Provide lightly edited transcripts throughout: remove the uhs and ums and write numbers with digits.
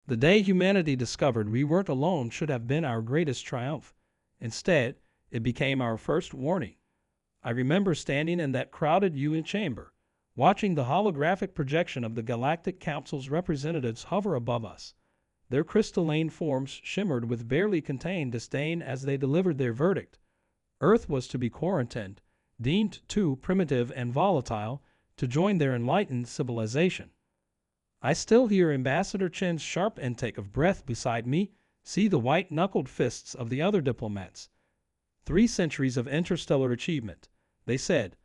The day humanity discovered we weren't alone should have been our greatest triumph. Instead, it became our first warning. I remember standing in that crowded UN chamber, watching the holographic projection of the Galactic Council's representatives hover above us. Their crystalline forms shimmered with barely contained disdain as they delivered their verdict. Earth was to be quarantined, deemed too primitive and volatile to join their enlightened civilization. I still hear Ambassador Chen's sharp intake of breath beside me, see the white-knuckled fists of the other diplomats. 3 centuries of interstellar achievement, they said.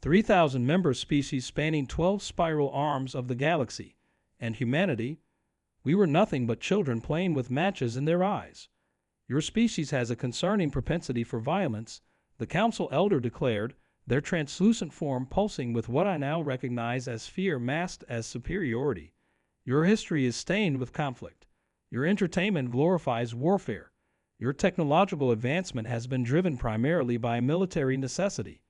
3,000 member species spanning 12 spiral arms of the galaxy. And humanity? We were nothing but children playing with matches in their eyes. Your species has a concerning propensity for violence, the council elder declared, their translucent form pulsing with what I now recognize as fear masked as superiority. Your history is stained with conflict. Your entertainment glorifies warfare. Your technological advancement has been driven primarily by military necessity.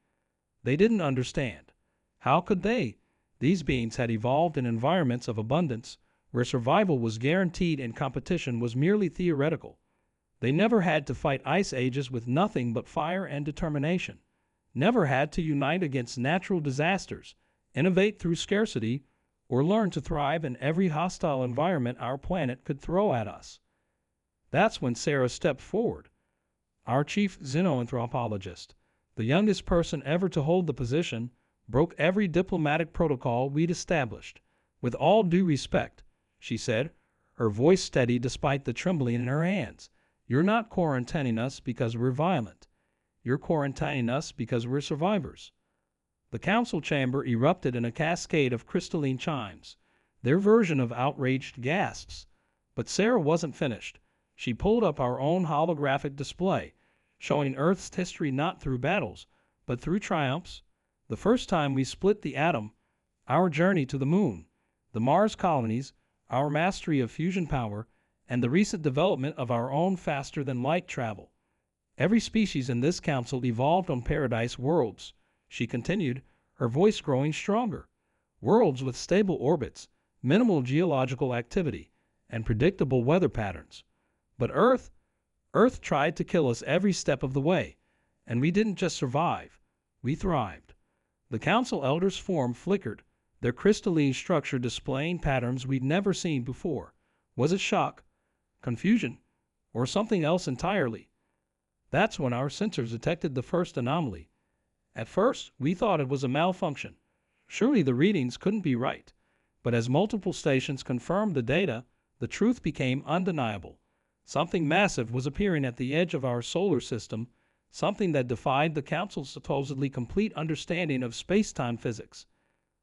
They didn't understand. How could they? These beings had evolved in environments of abundance, where survival was guaranteed and competition was merely theoretical. They never had to fight ice ages with nothing but fire and determination. Never had to unite against natural disasters, innovate through scarcity, or learn to thrive in every hostile environment our planet could throw at us. That's when Sarah stepped forward. Our chief xenoanthropologist, the youngest person ever to hold the position, broke every diplomatic protocol we'd established. With all due respect, she said, her voice steady despite the trembling in her hands, you're not quarantining us because we're violent. You're quarantining us because we're survivors. The council chamber erupted in a cascade of crystalline chimes, their version of outraged gasps. But Sarah wasn't finished. She pulled up our own holographic display, showing Earth's history not through battles, but through triumphs. The first time we split the atom, our journey to the moon, the Mars colonies, our mastery of fusion power, and the recent development of our own faster-than-light travel. Every species in this council evolved on paradise worlds, she continued, her voice growing stronger. Worlds with stable orbits, minimal geological activity, and predictable weather patterns. But Earth tried to kill us every step of the way, and we didn't just survive, we thrived. The council elders' form flickered, their crystalline structure displaying patterns we'd never seen before. Was it shock, confusion, or something else entirely? That's when our sensors detected the first anomaly. At first, we thought it was a malfunction. Surely the readings couldn't be right. But as multiple stations confirmed the data, the truth became undeniable. Something massive was appearing at the edge of our solar system, something that defied the Council's supposedly complete understanding of space-time physics.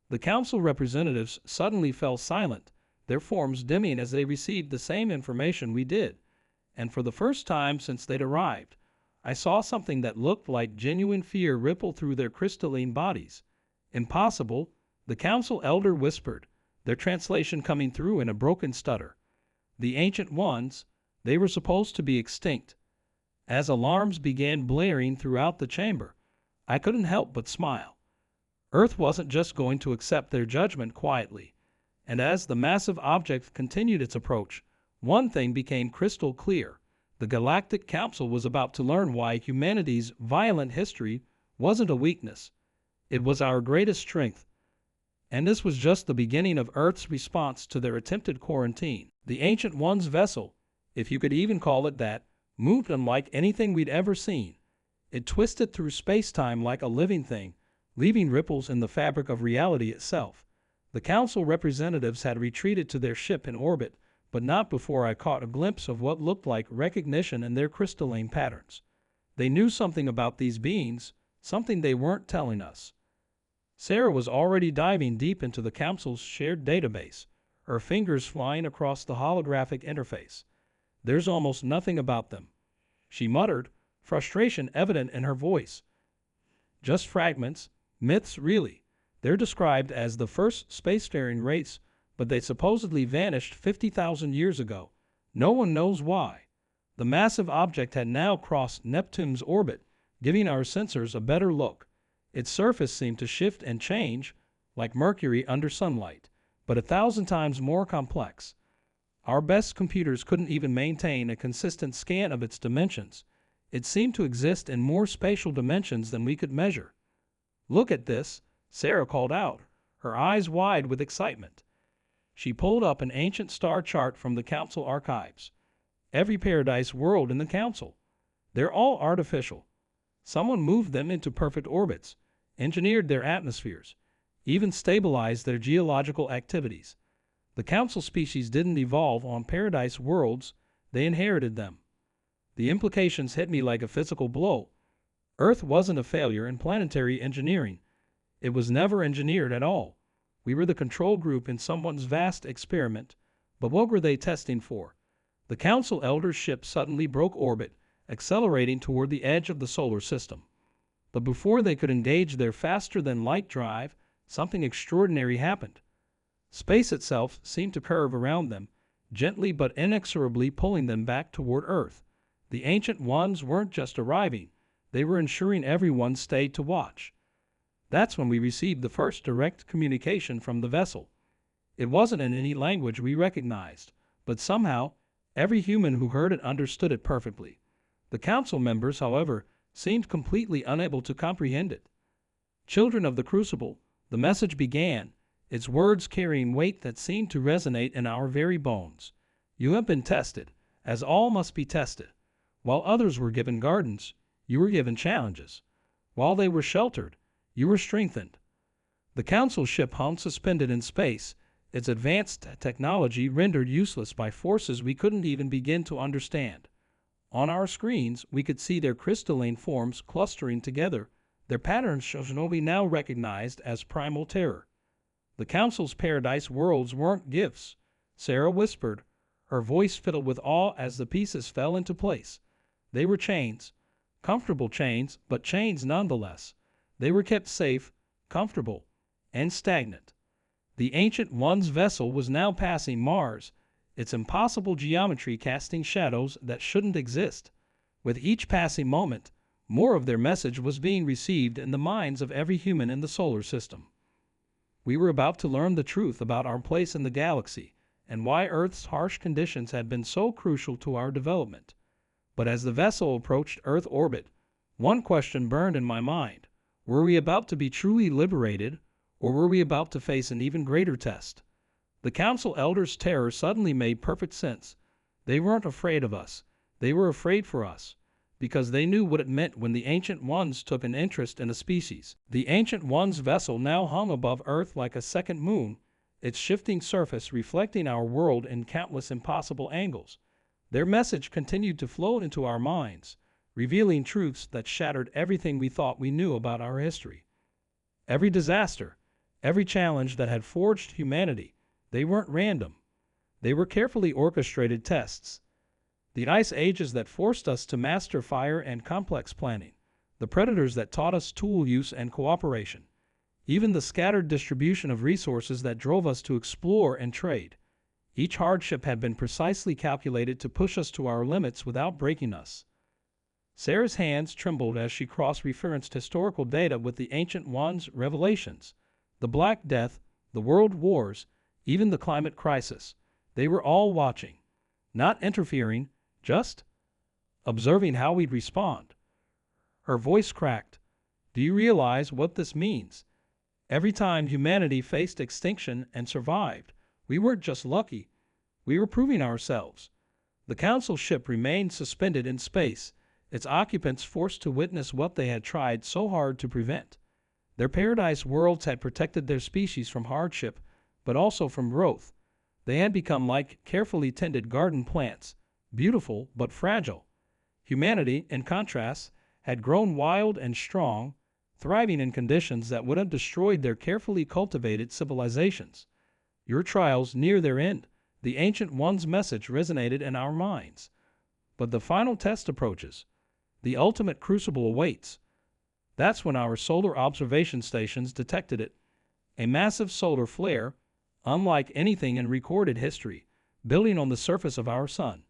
The Council representatives suddenly fell silent, their forms dimming as they received the same information we did. And for the first time since they'd arrived, I saw something that looked like genuine fear ripple through their crystalline bodies. Impossible, the Council elder whispered, their translation coming through in a broken stutter. The Ancient Ones, they were supposed to be extinct. As alarms began blaring throughout the chamber, I couldn't help but smile. Earth wasn't just going to accept their judgment quietly. And as the massive object continued its approach, one thing became crystal clear. The Galactic Council was about to learn why humanity's violent history wasn't a weakness. It was our greatest strength. And this was just the beginning of Earth's response to their attempted quarantine. The Ancient One's vessel, if you could even call it that, moved unlike anything we'd ever seen. It twisted through space-time like a living thing, leaving ripples in the fabric of reality itself. The Council representatives had retreated to their ship in orbit, but not before I caught a glimpse of what looked like recognition in their crystalline patterns. They knew something about these beings, something they weren't telling us. Sarah was already diving deep into the Council's shared database, her fingers flying across the holographic interface. There's almost nothing about them, she muttered, frustration evident in her voice. Just fragments, myths really. They're described as the first spacefaring race, but they supposedly vanished 50,000 years ago. No one knows why. The massive object had now crossed Neptune's orbit, giving our sensors a better look. Its surface seemed to shift and change, like Mercury under sunlight, but 1,000 times more complex. Our best computers couldn't even maintain a consistent scan of its dimensions. It seemed to exist in more spatial dimensions than we could measure. "Look at this," Sarah called out, her eyes wide with excitement. She pulled up an ancient star chart from the Council archives. Every paradise world in the Council. They're all artificial. Someone moved them into perfect orbits, engineered their atmospheres, even stabilized their geological activities. The Council species didn't evolve on paradise worlds, they inherited them. The implications hit me like a physical blow. Earth wasn't a failure in planetary engineering. It was never engineered at all. We were the control group in someone's vast experiment. But what were they testing for? The Council Elders' ship suddenly broke orbit, accelerating toward the edge of the solar system. But before they could engage their faster-than-light drive, something extraordinary happened. Space itself seemed to curve around them, gently but inexorably pulling them back toward Earth. The Ancient Ones weren't just arriving, they were ensuring everyone stayed to watch. That's when we received the first direct communication from the vessel. It wasn't in any language we recognized, but somehow, every human who heard it understood it perfectly. The Council members, however, seemed completely unable to comprehend it. "Children of the Crucible," the message began, its words carrying weight that seemed to resonate in our very bones. "You have been tested, as all must be tested. While others were given gardens, you were given challenges. While they were sheltered, you were strengthened." The Council ship hung suspended in space, its advanced technology rendered useless by forces we couldn't even begin to understand. On our screens, we could see their crystalline forms clustering together, their patterns Shinobi now recognized as primal terror. The Council's paradise worlds weren't gifts, Sarah whispered, her voice filled with awe as the pieces fell into place. They were chains, comfortable chains, but chains nonetheless. They were kept safe, comfortable, and stagnant. The Ancient One's vessel was now passing Mars, its impossible geometry casting shadows that shouldn't exist. With each passing moment, more of their message was being received in the minds of every human in the solar system. We were about to learn the truth about our place in the galaxy and why Earth's harsh conditions had been so crucial to our development. But as the vessel approached Earth orbit, one question burned in my mind. Were we about to be truly liberated, or were we about to face an even greater test? The Council Elders' terror suddenly made perfect sense. They weren't afraid of us. They were afraid for us, because they knew what it meant when the Ancient Ones took an interest in a species. The Ancient One's vessel now hung above Earth like a second moon, its shifting surface reflecting our world in countless impossible angles. Their message continued to float into our minds, revealing truths that shattered everything we thought we knew about our history. Every disaster, every challenge that had forged humanity, they weren't random. They were carefully orchestrated tests. The ice ages that forced us to master fire and complex planning, the predators that taught us tool use and cooperation, even the scattered distribution of resources that drove us to explore and trade. Each hardship had been precisely calculated to push us to our limits without breaking us. Sarah's hands trembled as she cross-referenced historical data with the Ancient One's revelations. The Black Death, the World Wars, even the climate crisis. They were all watching, not interfering, just observing how we'd respond. Her voice cracked. "Do you realize what this means? Every time humanity faced extinction and survived, we weren't just lucky. We were proving ourselves." The Council ship remained suspended in space, its occupants forced to witness what they had tried so hard to prevent. Their paradise worlds had protected their species from hardship, but also from growth. They had become like carefully tended garden plants, beautiful but fragile. Humanity, in contrast, had grown wild and strong, thriving in conditions that would have destroyed their carefully cultivated civilizations. Your trials near their end, the Ancient One's message resonated in our minds. But the final test approaches. The ultimate crucible awaits. That's when our solar observation stations detected it. A massive solar flare, unlike anything in recorded history, building on the surface of our sun.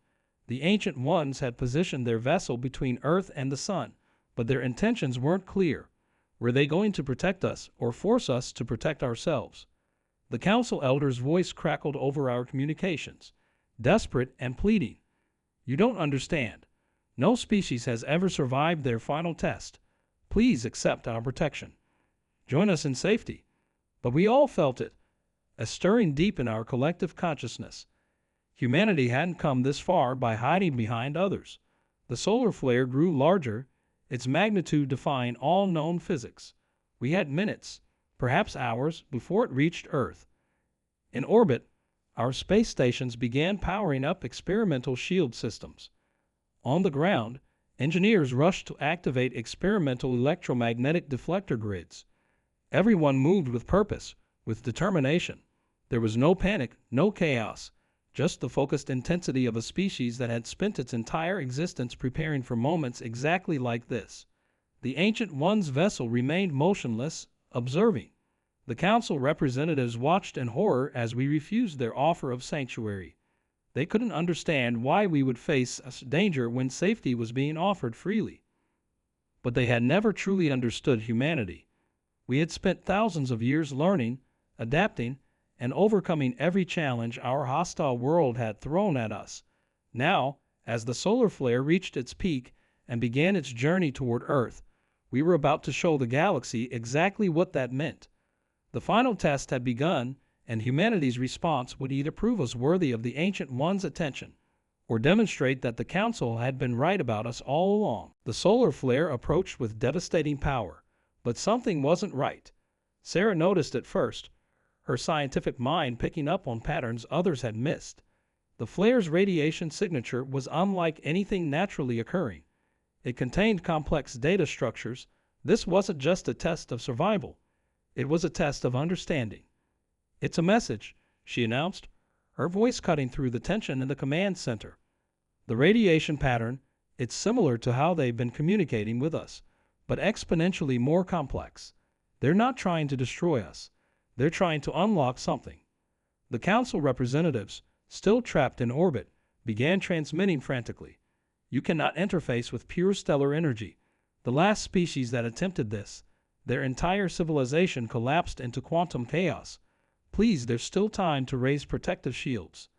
The Ancient Ones had positioned their vessel between Earth and the sun, but their intentions weren't clear. Were they going to protect us or force us to protect ourselves? The Council Elder's voice crackled over our communications. desperate and pleading. You don't understand. No species has ever survived their final test. Please accept our protection. Join us in safety. But we all felt it, a stirring deep in our collective consciousness. Humanity hadn't come this far by hiding behind others. The solar flare grew larger, its magnitude defying all known physics. We had minutes, perhaps hours, before it reached Earth. In orbit, our space stations began powering up experimental shield systems. On the ground, engineers rushed to activate experimental electromagnetic deflector grids. Everyone moved with purpose, with determination. There was no panic, no chaos, just the focused intensity of a species that had spent its entire existence preparing for moments exactly like this. The Ancient One's vessel remained motionless, observing. The council representatives watched in horror as we refused their offer of sanctuary. They couldn't understand why we would face danger when safety was being offered freely. But they had never truly understood humanity. We had spent thousands of years learning, adapting, and overcoming every challenge our hostile world had thrown at us. Now, as the solar flare reached its peak and began its journey toward Earth, we were about to show the galaxy exactly what that meant. The final test had begun, and humanity's response would either prove us worthy of the Ancient One's attention or demonstrate that the Council had been right about us all along. The solar flare approached with devastating power, but something wasn't right. Sarah noticed it first, her scientific mind picking up on patterns others had missed. The flare's radiation signature was unlike anything naturally occurring. It contained complex data structures. This wasn't just a test of survival. It was a test of understanding. "It's a message," she announced, her voice cutting through the tension in the command center. "The radiation pattern, it's similar to how they've been communicating with us, but exponentially more complex. They're not trying to destroy us. They're trying to unlock something." The council representatives, still trapped in orbit, began transmitting frantically. "You cannot interface with pure stellar energy. The last species that attempted this, their entire civilization collapsed into quantum chaos. Please, there's still time to raise protective shields."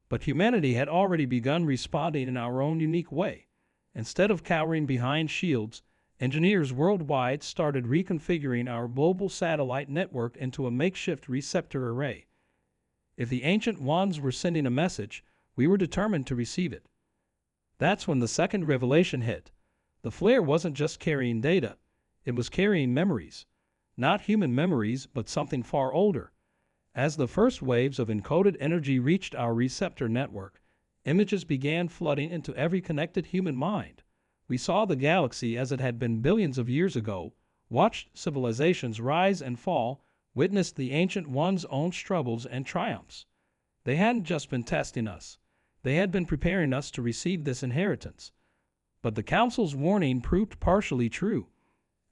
But humanity had already begun responding in our own unique way. Instead of cowering behind shields, engineers worldwide started reconfiguring our global satellite network into a makeshift receptor array. If the Ancient Ones were sending a message, we were determined to receive it. That's when the second revelation hit. The flare wasn't just carrying data, it was carrying memories. Not human memories, but something far older. As the first waves of encoded energy reached our receptor network, images began flooding into every connected human mind. We saw the galaxy as it had been billions of years ago, watched civilizations rise and fall, witnessed the Ancient One's own struggles and triumphs. They hadn't just been testing us. They had been preparing us to receive this inheritance. But the Council's warning proved partially true.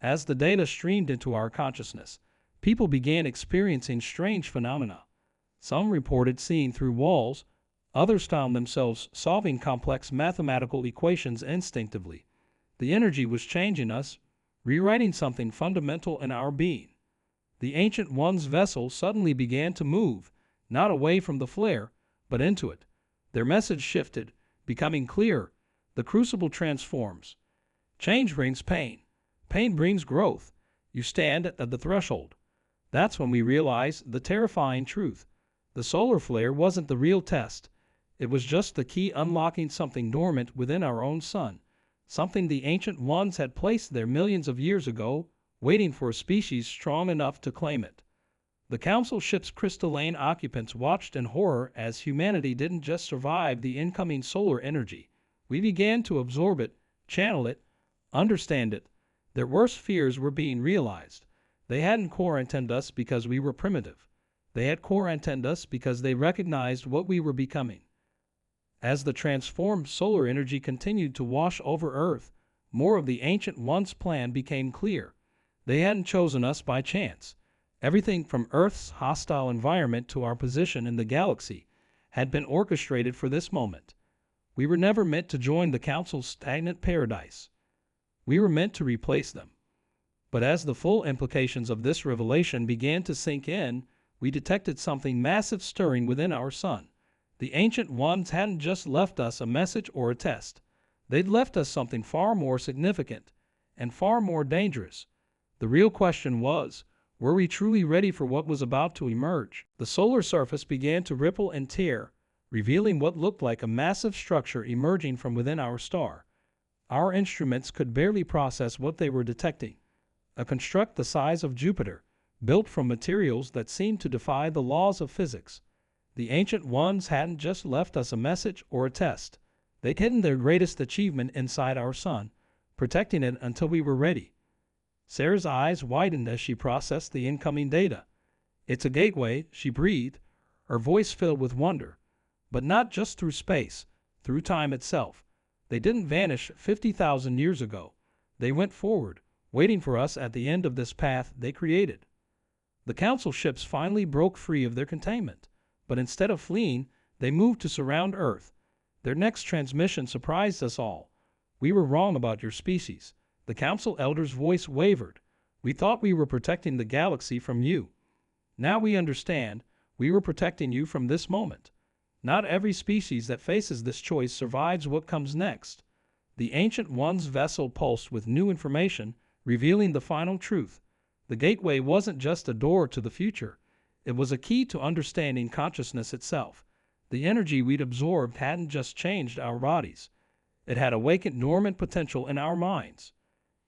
As the data streamed into our consciousness, people began experiencing strange phenomena. Some reported seeing through walls, others found themselves solving complex mathematical equations instinctively. The energy was changing us, rewriting something fundamental in our being. The Ancient One's vessel suddenly began to move, not away from the flare, but into it. Their message shifted, becoming clearer. The crucible transforms. Change brings pain. Pain brings growth. You stand at the threshold. That's when we realized the terrifying truth. The solar flare wasn't the real test. It was just the key unlocking something dormant within our own sun, something the Ancient Ones had placed there millions of years ago, waiting for a species strong enough to claim it. The Council ship's crystalline occupants watched in horror as humanity didn't just survive the incoming solar energy. We began to absorb it, channel it, understand it. Their worst fears were being realized. They hadn't quarantined us because we were primitive. They had quarantined us because they recognized what we were becoming. As the transformed solar energy continued to wash over Earth, more of the Ancient One's plan became clear. They hadn't chosen us by chance. Everything from Earth's hostile environment to our position in the galaxy had been orchestrated for this moment. We were never meant to join the Council's stagnant paradise. We were meant to replace them. But as the full implications of this revelation began to sink in, we detected something massive stirring within our sun. The Ancient Ones hadn't just left us a message or a test. They'd left us something far more significant and far more dangerous. The real question was, were we truly ready for what was about to emerge? The solar surface began to ripple and tear, revealing what looked like a massive structure emerging from within our star. Our instruments could barely process what they were detecting. A construct the size of Jupiter, built from materials that seemed to defy the laws of physics. The Ancient Ones hadn't just left us a message or a test. They'd hidden their greatest achievement inside our sun, protecting it until we were ready. Sarah's eyes widened as she processed the incoming data. "It's a gateway," she breathed, her voice filled with wonder. But not just through space, through time itself. They didn't vanish 50,000 years ago. They went forward, waiting for us at the end of this path they created. The Council ships finally broke free of their containment, but instead of fleeing, they moved to surround Earth. Their next transmission surprised us all. "We were wrong about your species." The Council elder's voice wavered. "We thought we were protecting the galaxy from you. Now we understand, we were protecting you from this moment. Not every species that faces this choice survives what comes next." The Ancient One's vessel pulsed with new information, revealing the final truth. The gateway wasn't just a door to the future. It was a key to understanding consciousness itself. The energy we'd absorbed hadn't just changed our bodies. It had awakened dormant potential in our minds.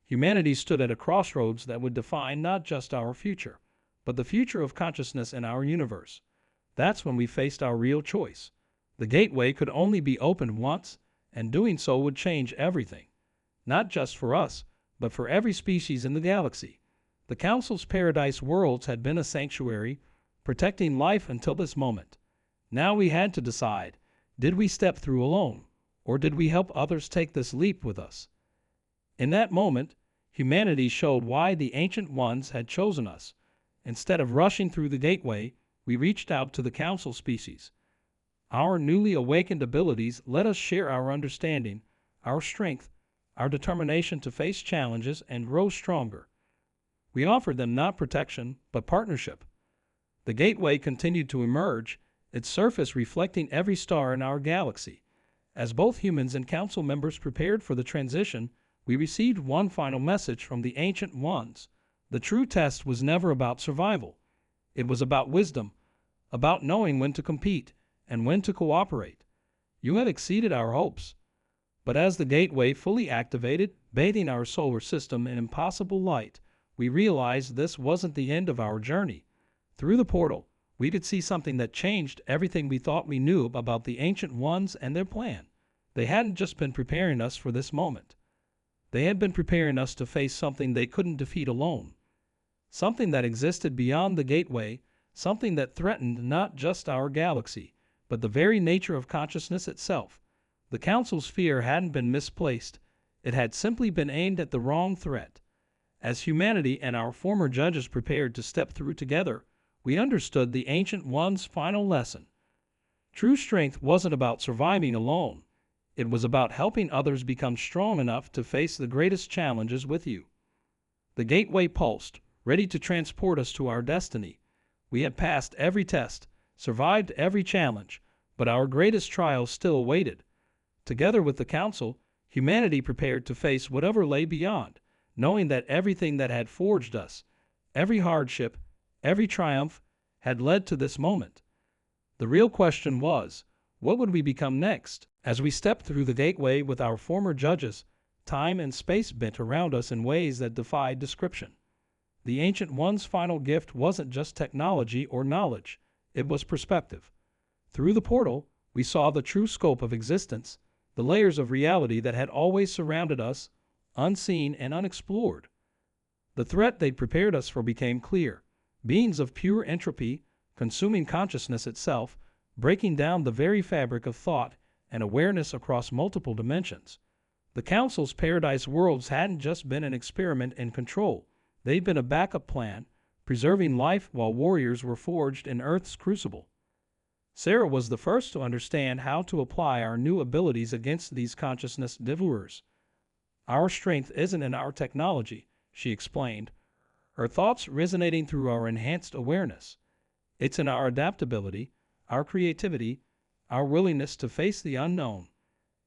Humanity stood at a crossroads that would define not just our future, but the future of consciousness in our universe. That's when we faced our real choice. The gateway could only be opened once, and doing so would change everything. Not just for us, but for every species in the galaxy. The Council's Paradise Worlds had been a sanctuary, protecting life until this moment. Now we had to decide, did we step through alone, or did we help others take this leap with us? In that moment, humanity showed why the Ancient Ones had chosen us. Instead of rushing through the gateway, we reached out to the Council species. Our newly awakened abilities let us share our understanding, our strength, our determination to face challenges and grow stronger. We offered them not protection, but partnership. The gateway continued to emerge, its surface reflecting every star in our galaxy. As both humans and Council members prepared for the transition, we received one final message from the Ancient Ones. The true test was never about survival. It was about wisdom, about knowing when to compete and when to cooperate. "You have exceeded our hopes." But as the gateway fully activated, bathing our solar system in impossible light, we realized this wasn't the end of our journey. Through the portal, we could see something that changed everything we thought we knew about the Ancient Ones and their plan. They hadn't just been preparing us for this moment. They had been preparing us to face something they couldn't defeat alone. Something that existed beyond the gateway, something that threatened not just our galaxy, but the very nature of consciousness itself. The Council's fear hadn't been misplaced. It had simply been aimed at the wrong threat. As humanity and our former judges prepared to step through together, we understood the Ancient One's final lesson. True strength wasn't about surviving alone. It was about helping others become strong enough to face the greatest challenges with you. The gateway pulsed, ready to transport us to our destiny. We had passed every test, survived every challenge, but our greatest trial still awaited. Together with the Council, humanity prepared to face whatever lay beyond, knowing that everything that had forged us, every hardship, every triumph, had led to this moment. The real question was, what would we become next? As we stepped through the gateway with our former judges, time and space bent around us in ways that defied description. The Ancient One's final gift wasn't just technology or knowledge, it was perspective. Through the portal, we saw the true scope of existence, the layers of reality that had always surrounded us, unseen and unexplored. The threat they'd prepared us for became clear. Beings of pure entropy, consuming consciousness itself, breaking down the very fabric of thought and awareness across multiple dimensions. The Council's Paradise Worlds hadn't just been an experiment in control. They'd been a backup plan, preserving life while warriors were forged in Earth's crucible. Sarah was the first to understand how to apply our new abilities against these consciousness devourers. "Our strength isn't in our technology," she explained, her thoughts resonating through our enhanced awareness. "It's in our adaptability, our creativity, our willingness to face the unknown.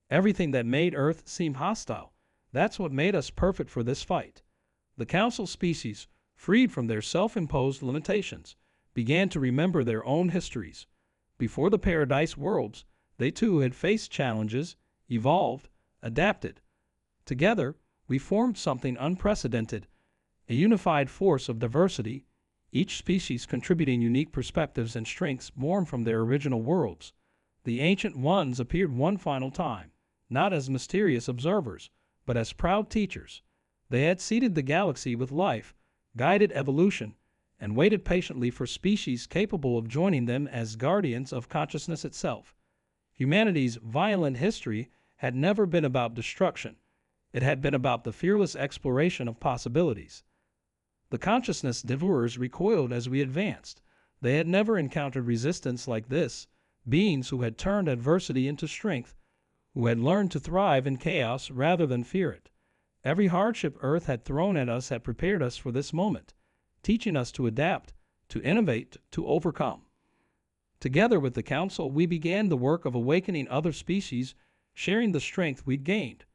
Everything that made Earth seem hostile, that's what made us perfect for this fight. The council species, freed from their self-imposed limitations, began to remember their own histories. Before the Paradise Worlds, they too had faced challenges, evolved, adapted. Together, we formed something unprecedented, a unified force of diversity, each species contributing unique perspectives and strengths born from their original worlds. The Ancient Ones appeared one final time, not as mysterious observers, but as proud teachers. They had seeded the galaxy with life, guided evolution, and waited patiently for species capable of joining them as guardians of consciousness itself. Humanity's violent history had never been about destruction. It had been about the fearless exploration of possibilities. The consciousness devourers recoiled as we advanced. They had never encountered resistance like this, beings who had turned adversity into strength, who had learned to thrive in chaos rather than fear it. Every hardship Earth had thrown at us had prepared us for this moment, teaching us to adapt, to innovate, to overcome. Together with the Council, we began the work of awakening other species, sharing the strength we'd gained.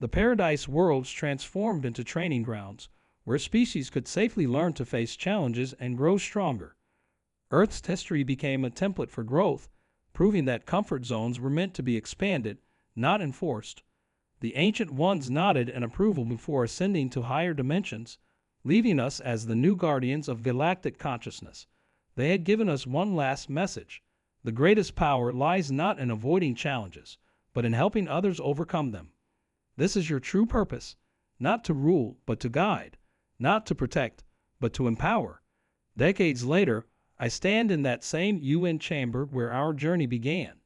The Paradise Worlds transformed into training grounds, where species could safely learn to face challenges and grow stronger. Earth's history became a template for growth, proving that comfort zones were meant to be expanded, not enforced. The Ancient Ones nodded in approval before ascending to higher dimensions, leaving us as the new guardians of galactic consciousness. They had given us one last message. The greatest power lies not in avoiding challenges, but in helping others overcome them. This is your true purpose, not to rule, but to guide, not to protect, but to empower. Decades later, I stand in that same UN chamber where our journey began.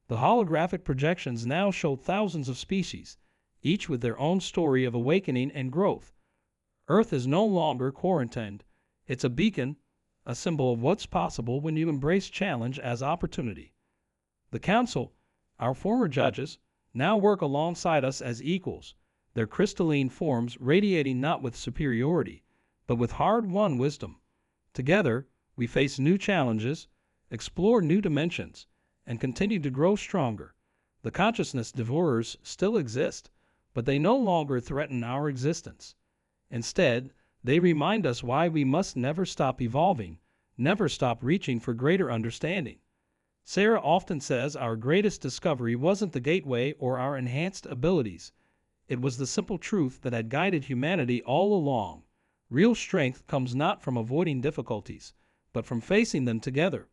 The holographic projections now show thousands of species, each with their own story of awakening and growth. Earth is no longer quarantined. It's a beacon, a symbol of what's possible when you embrace challenge as opportunity. The Council, our former judges, now work alongside us as equals, their crystalline forms radiating not with superiority, but with hard-won wisdom. Together, we face new challenges, explore new dimensions, and continue to grow stronger. The consciousness devourers still exist, but they no longer threaten our existence. Instead, they remind us why we must never stop evolving, never stop reaching for greater understanding. Sarah often says our greatest discovery wasn't the gateway or our enhanced abilities. It was the simple truth that had guided humanity all along. Real strength comes not from avoiding difficulties, but from facing them together.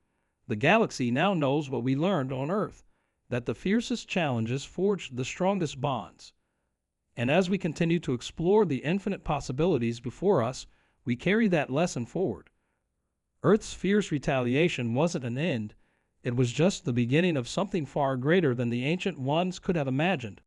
The galaxy now knows what we learned on Earth, that the fiercest challenges forged the strongest bonds. And as we continue to explore the infinite possibilities before us, we carry that lesson forward. Earth's fierce retaliation wasn't an end. It was just the beginning of something far greater than the Ancient Ones could have imagined.